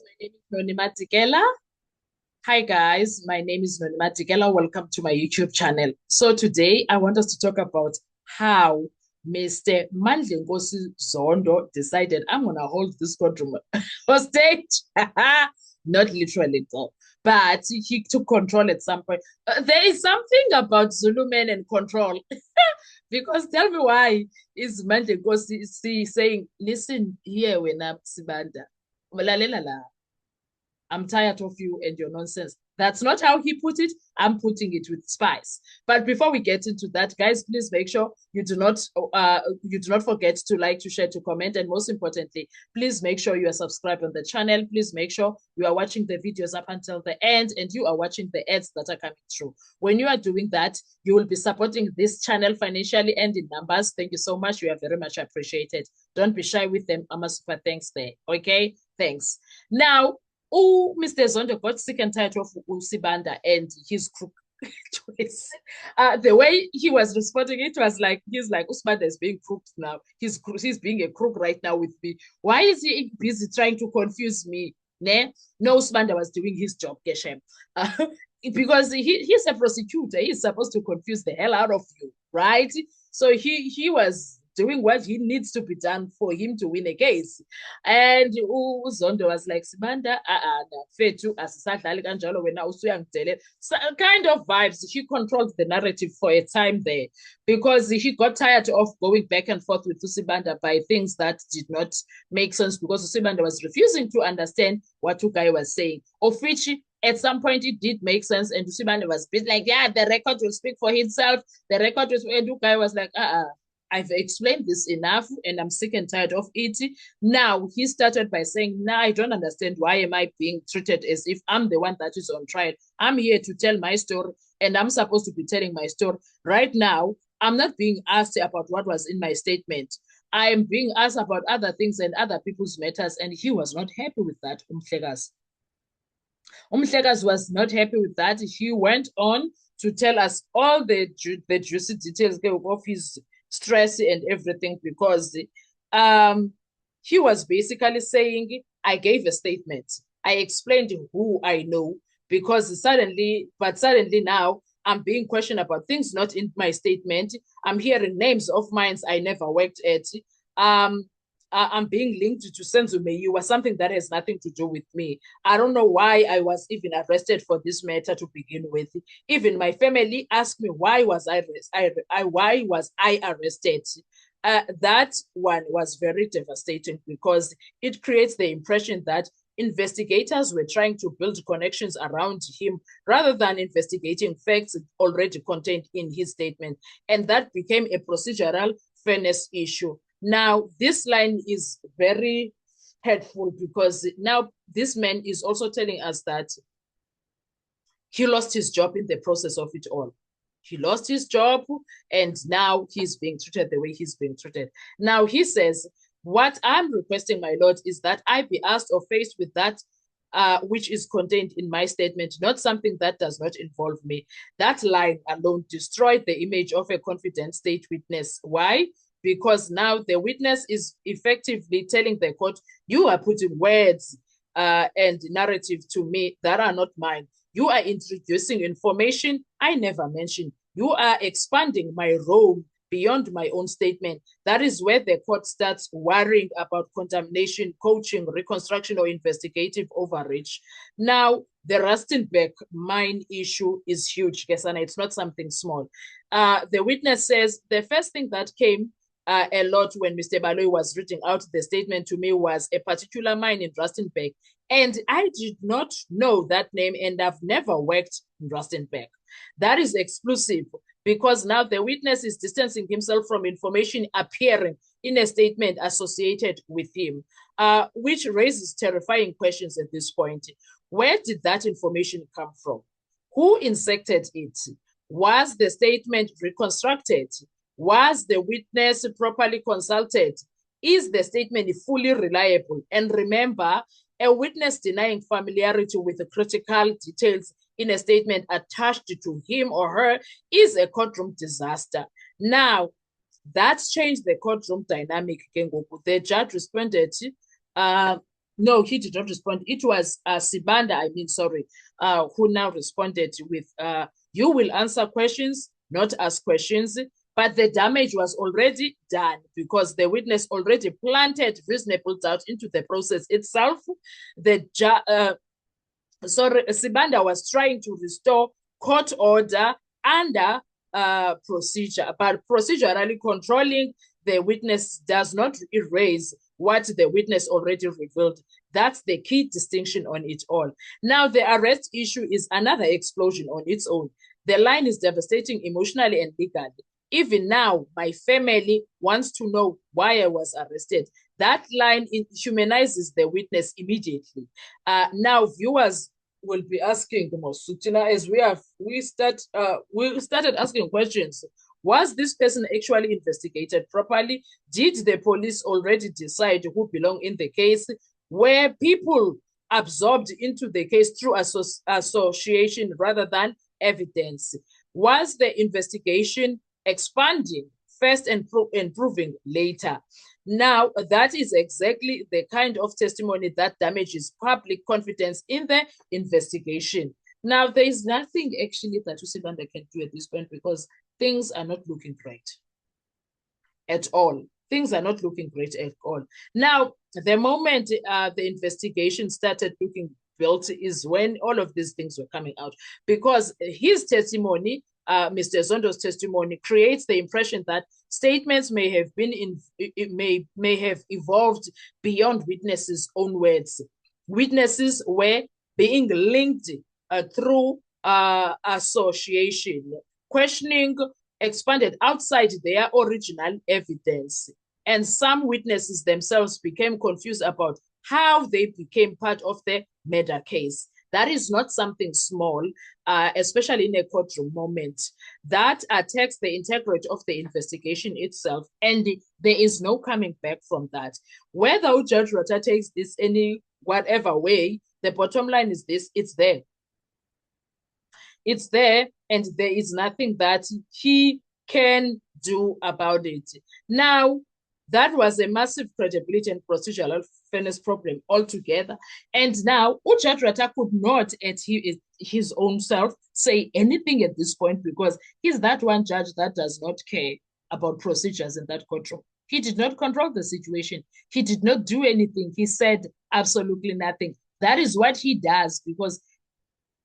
My name is Noni Matikela. Hi guys, my name is Noni Matikela. Welcome to my YouTube channel. So today I want us to talk about how Mr. Mandlenkosi Zondo decided I'm gonna hold this courtroom hostage. Not literally though, but he took control at some point. There is something about Zulu men and control. Because tell me why is Mandlenkosi saying, listen here when I'm Sibanda. Lalela la. I'm tired of you and your nonsense. That's not how he put it. I'm putting it with spice. But before we get into that, guys, please make sure you do not forget to like, to share, to comment, and most importantly, please make sure you are subscribed on the channel. Please make sure you are watching the videos up until the end and you are watching the ads that are coming through. When you are doing that, you will be supporting this channel financially and in numbers. Thank you so much. You are very much appreciated. Don't be shy with them. I'm a super thanks there. Okay, thanks. Now, oh, Mr. Zondo got sick and tired of Usibanda and his crook choice. The way he was responding, it was like he's like Usibanda is being crooked now. He's being a crook right now with me. Why is he busy trying to confuse me? Ne? No, Usibanda was doing his job, Geshem. Because he's a prosecutor. He's supposed to confuse the hell out of you, right? So he was doing what he needs to be done for him to win a case. And Zondo was like, Sibanda, fethu asisadlali kanjalo wena usuyangidele. So, kind of vibes. He controlled the narrative for a time there because he got tired of going back and forth with Usibanda by things that did not make sense because Usibanda was refusing to understand what Ugai was saying, of which at some point it did make sense. And Usibanda was a bit like, yeah, the record will speak for itself. The record was, and Ugai was like, I've explained this enough and I'm sick and tired of it. Now he started by saying, nah, I don't understand. Why am I being treated as if I'm the one that is on trial? I'm here to tell my story and I'm supposed to be telling my story. Right now, I'm not being asked about what was in my statement. I am being asked about other things and other people's matters, and he was not happy with that, Umhlekas. Umhlekas was not happy with that. He went on to tell us all the juicy details of his stress and everything because he was basically saying, I gave a statement. I explained who I know because suddenly now I'm being questioned about things not in my statement. I'm hearing names of mines I never worked at. I'm being linked to Senzo Meyiwa, something that has nothing to do with me. I don't know why I was even arrested for this matter to begin with. Even my family asked me why was I arrested. That one was very devastating because it creates the impression that investigators were trying to build connections around him rather than investigating facts already contained in his statement. And that became a procedural fairness issue. Now, this line is very hurtful because now this man is also telling us that he lost his job in the process of it all. He lost his job and now he's being treated the way he's being treated. Now he says, what I'm requesting, my lord, is that I be asked or faced with that which is contained in my statement, not something that does not involve me. That line alone destroyed the image of a confident state witness. Why? Because now the witness is effectively telling the court, you are putting words and narrative to me that are not mine. You are introducing information I never mentioned. You are expanding my role beyond my own statement. That is where the court starts worrying about contamination, coaching, reconstruction, or investigative overreach. Now, the Rustenburg mine issue is huge, Gesana. It's not something small. The witness says the first thing that came a lot when Mr. Baloyi was reading out the statement to me was a particular mine in Rustenburg. And I did not know that name and I've never worked in Rustenburg. That is exclusive because now the witness is distancing himself from information appearing in a statement associated with him, which raises terrifying questions at this point. Where did that information come from? Who inserted it? Was the statement reconstructed? Was the witness properly consulted? Is the statement fully reliable? And remember, a witness denying familiarity with the critical details in a statement attached to him or her is a courtroom disaster. Now, that's changed the courtroom dynamic. The judge responded, No, he did not respond. It was Sibanda, who now responded with, you will answer questions, not ask questions. But the damage was already done because the witness already planted reasonable doubt into the process itself. So Sibanda was trying to restore court order under procedure, but procedurally controlling the witness does not erase what the witness already revealed. That's the key distinction on it all. Now, the arrest issue is another explosion on its own. The line is devastating emotionally and legally. Even now, my family wants to know why I was arrested. That line humanizes the witness immediately. Now, viewers will be asking the most Sutina as we started asking questions. Was this person actually investigated properly? Did the police already decide who belong in the case? Were people absorbed into the case through association rather than evidence? Was the investigation expanding first and improving later? Now, that is exactly the kind of testimony that damages public confidence in the investigation. Now, there is nothing actually that Usibanda can do at this point because things are not looking great at all. Things are not looking great at all. Now, the moment the investigation started looking built is when all of these things were coming out, because his testimony, Mr. Zondo's testimony, creates the impression that statements may have been may have evolved beyond witnesses' own words. Witnesses were being linked through association. Questioning expanded outside their original evidence. And some witnesses themselves became confused about how they became part of the murder case. That is not something small, especially in a courtroom moment. That attacks the integrity of the investigation itself, and there is no coming back from that. Whether Judge Rata takes this any whatever way, the bottom line is this: it's there. It's there, and there is nothing that he can do about it. Now, that was a massive credibility and procedural fairness problem altogether. And now, Judge Rata could not, at his own self, say anything at this point because he's that one judge that does not care about procedures in that courtroom. He did not control the situation. He did not do anything. He said absolutely nothing. That is what he does because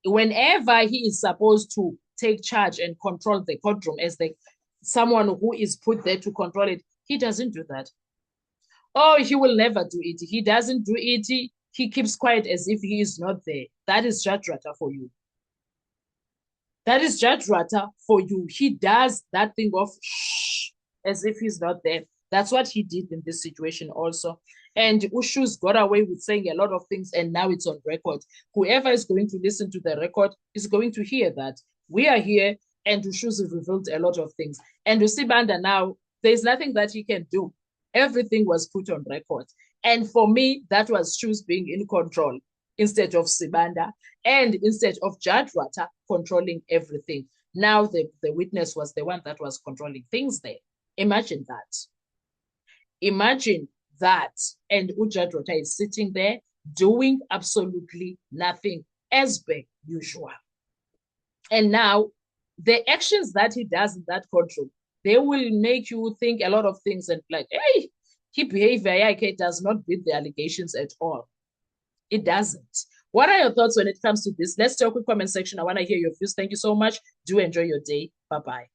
whenever he is supposed to take charge and control the courtroom as someone who is put there to control it, he doesn't do that. Oh, he will never do it. He doesn't do it. He keeps quiet as if he is not there. That is Judge Rata for you. That is Judge Rata for you. He does that thing of shh, as if he's not there. That's what he did in this situation also. And Ushu's got away with saying a lot of things, and now it's on record. Whoever is going to listen to the record is going to hear that. We are here, and Ushu's revealed a lot of things. And Usibanda now, there's nothing that he can do. Everything was put on record. And for me, that was Shoes being in control instead of Sibanda, and instead of Judge Rata controlling everything. Now the witness was the one that was controlling things there. Imagine that. Imagine that. And Judge Rata is sitting there doing absolutely nothing as per usual. And now the actions that he does in that courtroom, they will make you think a lot of things and like, hey, his behavior does not beat the allegations at all. It doesn't. What are your thoughts when it comes to this? Let's talk in the comment section. I want to hear your views. Thank you so much. Do enjoy your day. Bye-bye.